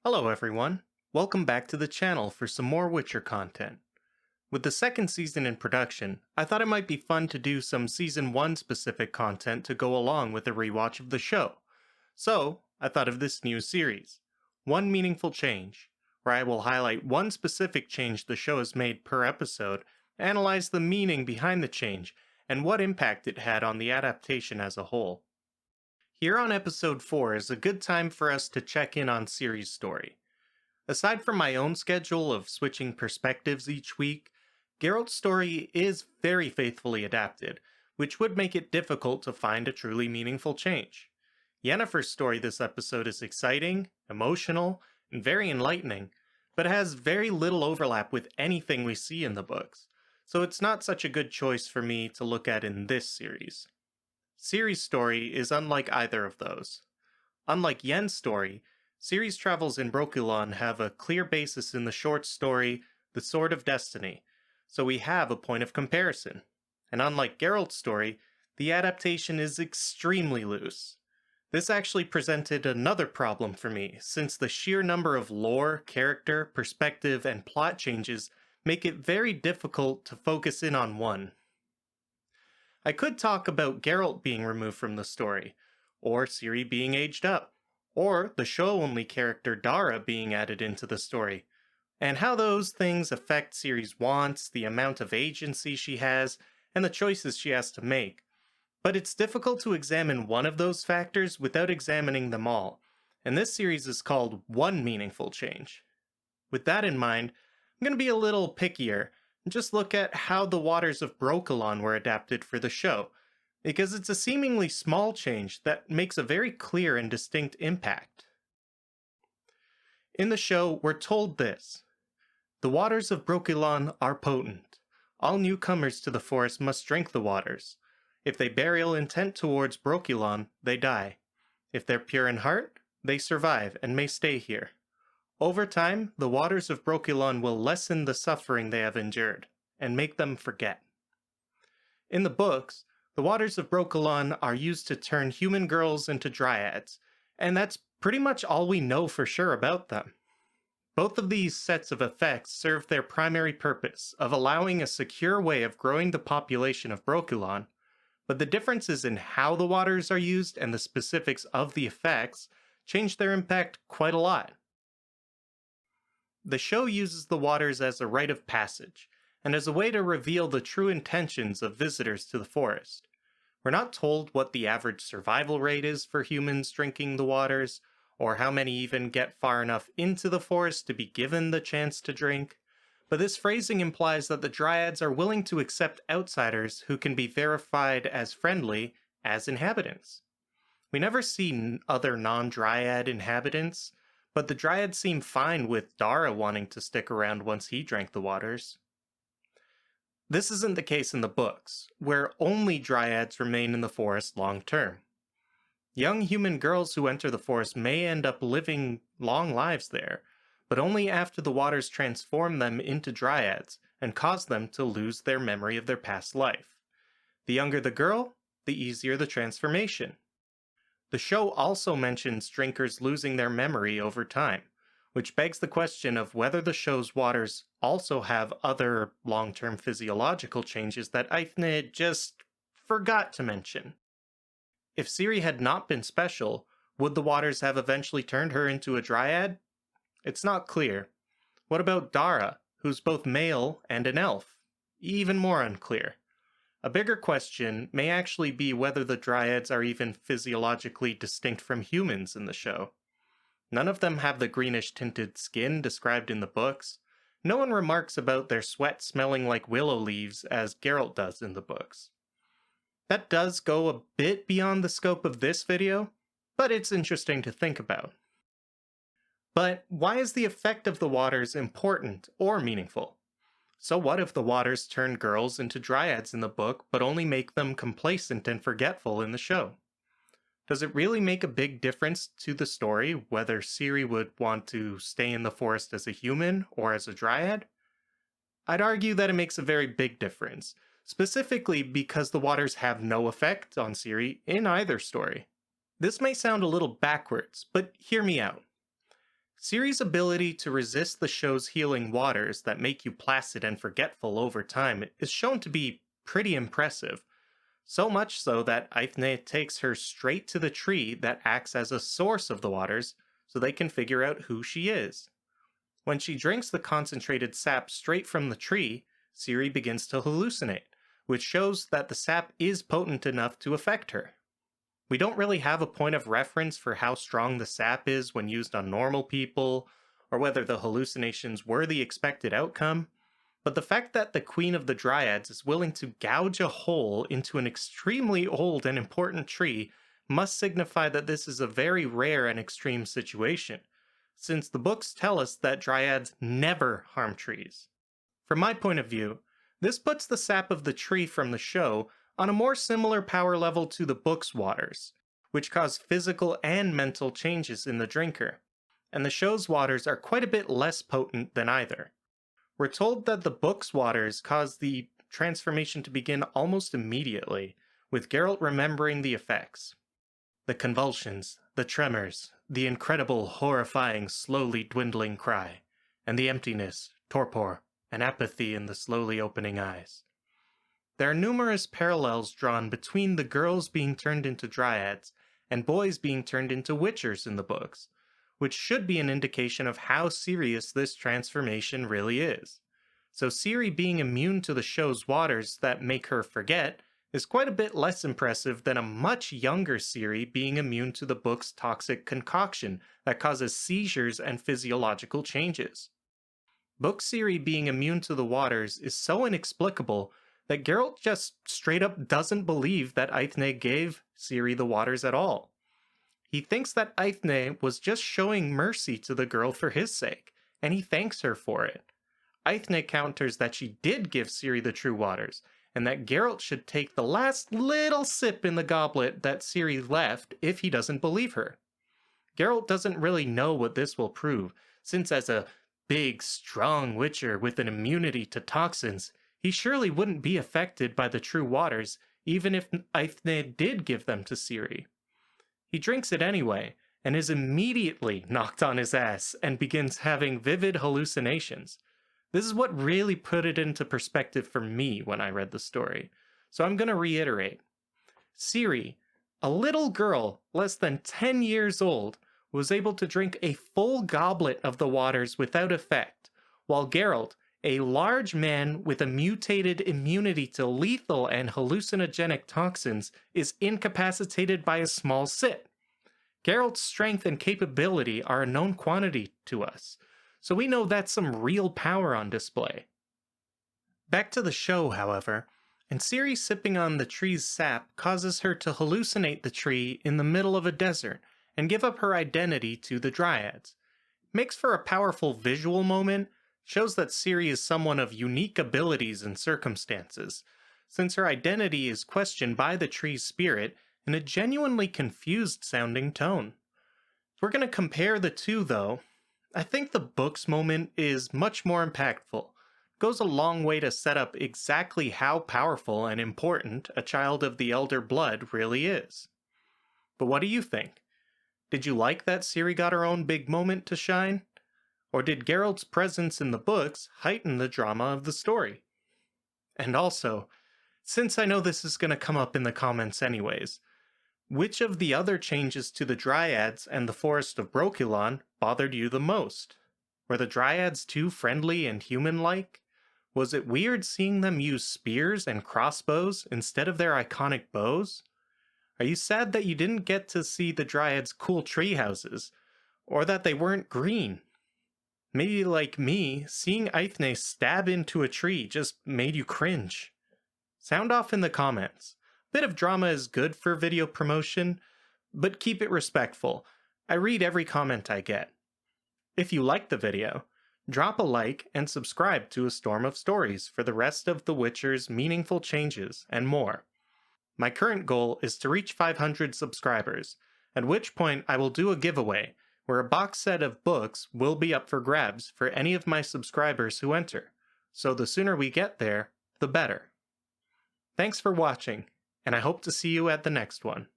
Hello everyone, welcome back to the channel for some more Witcher content. With the second season in production, I thought it might be fun to do some Season 1 specific content to go along with a rewatch of the show. So, I thought of this new series, One Meaningful Change, where I will highlight one specific change the show has made per episode, analyze the meaning behind the change, and what impact it had on the adaptation as a whole. Here on episode 4 is a good time for us to check in on Ciri's story. Aside from my own schedule of switching perspectives each week, Geralt's story is very faithfully adapted, which would make it difficult to find a truly meaningful change. Yennefer's story this episode is exciting, emotional, and very enlightening, but has very little overlap with anything we see in the books, so it's not such a good choice for me to look at in this series. Ciri's story is unlike either of those. Unlike Yen's story, Ciri's travels in Brokilon have a clear basis in the short story The Sword of Destiny, so we have a point of comparison. And unlike Geralt's story, the adaptation is extremely loose. This actually presented another problem for me, since the sheer number of lore, character, perspective, and plot changes make it very difficult to focus in on one. I could talk about Geralt being removed from the story, or Ciri being aged up, or the show-only character Dara being added into the story, and how those things affect Ciri's wants, the amount of agency she has, and the choices she has to make. But it's difficult to examine one of those factors without examining them all, and this series is called One Meaningful Change. With that in mind, I'm going to be a little pickier and just look at how the Waters of Brokilon were adapted for the show, because it's a seemingly small change that makes a very clear and distinct impact. In the show, we're told this: the waters of Brokilon are potent. All newcomers to the forest must drink the waters. If they bear ill intent towards Brokilon, they die. If they're pure in heart, they survive and may stay here. Over time, the waters of Brokilon will lessen the suffering they have endured, and make them forget. In the books, the waters of Brokilon are used to turn human girls into dryads, and that's pretty much all we know for sure about them. Both of these sets of effects serve their primary purpose of allowing a secure way of growing the population of Brokilon, but the differences in how the waters are used and the specifics of the effects change their impact quite a lot. The show uses the waters as a rite of passage, and as a way to reveal the true intentions of visitors to the forest. We're not told what the average survival rate is for humans drinking the waters, or how many even get far enough into the forest to be given the chance to drink, but this phrasing implies that the dryads are willing to accept outsiders who can be verified as friendly as inhabitants. We never see other non-dryad inhabitants, but the dryads seem fine with Dara wanting to stick around once he drank the waters. This isn't the case in the books, where only dryads remain in the forest long term. Young human girls who enter the forest may end up living long lives there, but only after the waters transform them into dryads and cause them to lose their memory of their past life. The younger the girl, the easier the transformation. The show also mentions drinkers losing their memory over time, which begs the question of whether the show's waters also have other long-term physiological changes that Eithne just forgot to mention. If Ciri had not been special, would the waters have eventually turned her into a dryad? It's not clear. What about Dara, who's both male and an elf? Even more unclear. A bigger question may actually be whether the dryads are even physiologically distinct from humans in the show. None of them have the greenish-tinted skin described in the books. No one remarks about their sweat smelling like willow leaves as Geralt does in the books. That does go a bit beyond the scope of this video, but it's interesting to think about. But why is the effect of the waters important or meaningful? So what if the waters turn girls into dryads in the book, but only make them complacent and forgetful in the show? Does it really make a big difference to the story whether Ciri would want to stay in the forest as a human or as a dryad? I'd argue that it makes a very big difference, specifically because the waters have no effect on Ciri in either story. This may sound a little backwards, but hear me out. Ciri's ability to resist the show's healing waters that make you placid and forgetful over time is shown to be pretty impressive. So much so that Eithne takes her straight to the tree that acts as a source of the waters so they can figure out who she is. When she drinks the concentrated sap straight from the tree, Ciri begins to hallucinate, which shows that the sap is potent enough to affect her. We don't really have a point of reference for how strong the sap is when used on normal people, or whether the hallucinations were the expected outcome, but the fact that the Queen of the Dryads is willing to gouge a hole into an extremely old and important tree must signify that this is a very rare and extreme situation, since the books tell us that Dryads never harm trees. From my point of view, this puts the sap of the tree from the show on a more similar power level to the book's waters, which cause physical and mental changes in the drinker, and the show's waters are quite a bit less potent than either. We're told that the book's waters cause the transformation to begin almost immediately, with Geralt remembering the effects. The convulsions, the tremors, the incredible, horrifying, slowly dwindling cry, and the emptiness, torpor, and apathy in the slowly opening eyes. There are numerous parallels drawn between the girls being turned into dryads and boys being turned into witchers in the books, which should be an indication of how serious this transformation really is. So Ciri being immune to the show's waters that make her forget is quite a bit less impressive than a much younger Ciri being immune to the book's toxic concoction that causes seizures and physiological changes. Book Ciri being immune to the waters is so inexplicable that Geralt just straight up doesn't believe that Eithne gave Ciri the waters at all. He thinks that Eithne was just showing mercy to the girl for his sake, and he thanks her for it. Eithne counters that she did give Ciri the true waters, and that Geralt should take the last little sip in the goblet that Ciri left if he doesn't believe her. Geralt doesn't really know what this will prove, since as a big, strong witcher with an immunity to toxins, he surely wouldn't be affected by the true waters, even if Eithne did give them to Ciri. He drinks it anyway, and is immediately knocked on his ass and begins having vivid hallucinations. This is what really put it into perspective for me when I read the story, so I'm going to reiterate. Ciri, a little girl less than 10 years old, was able to drink a full goblet of the waters without effect, while Geralt, a large man with a mutated immunity to lethal and hallucinogenic toxins, is incapacitated by a small sip. Geralt's strength and capability are a known quantity to us, so we know that's some real power on display. Back to the show, however, and Ciri sipping on the tree's sap causes her to hallucinate the tree in the middle of a desert and give up her identity to the dryads. Makes for a powerful visual moment, shows that Ciri is someone of unique abilities and circumstances, since her identity is questioned by the tree's spirit in a genuinely confused-sounding tone. If we're going to compare the two, though, I think the book's moment is much more impactful. It goes a long way to set up exactly how powerful and important a child of the elder blood really is. But what do you think? Did you like that Ciri got her own big moment to shine? Or did Geralt's presence in the books heighten the drama of the story? And also, since I know this is going to come up in the comments anyways, which of the other changes to the dryads and the Forest of Brokilon bothered you the most? Were the dryads too friendly and human-like? Was it weird seeing them use spears and crossbows instead of their iconic bows? Are you sad that you didn't get to see the dryads' cool tree houses, or that they weren't green? Maybe like me, seeing Eithne stab into a tree just made you cringe. Sound off in the comments. A bit of drama is good for video promotion, but keep it respectful. I read every comment I get. If you liked the video, drop a like and subscribe to A Storm of Stories for the rest of The Witcher's meaningful changes and more. My current goal is to reach 500 subscribers, at which point I will do a giveaway where a box set of books will be up for grabs for any of my subscribers who enter, so the sooner we get there, the better. Thanks for watching, and I hope to see you at the next one.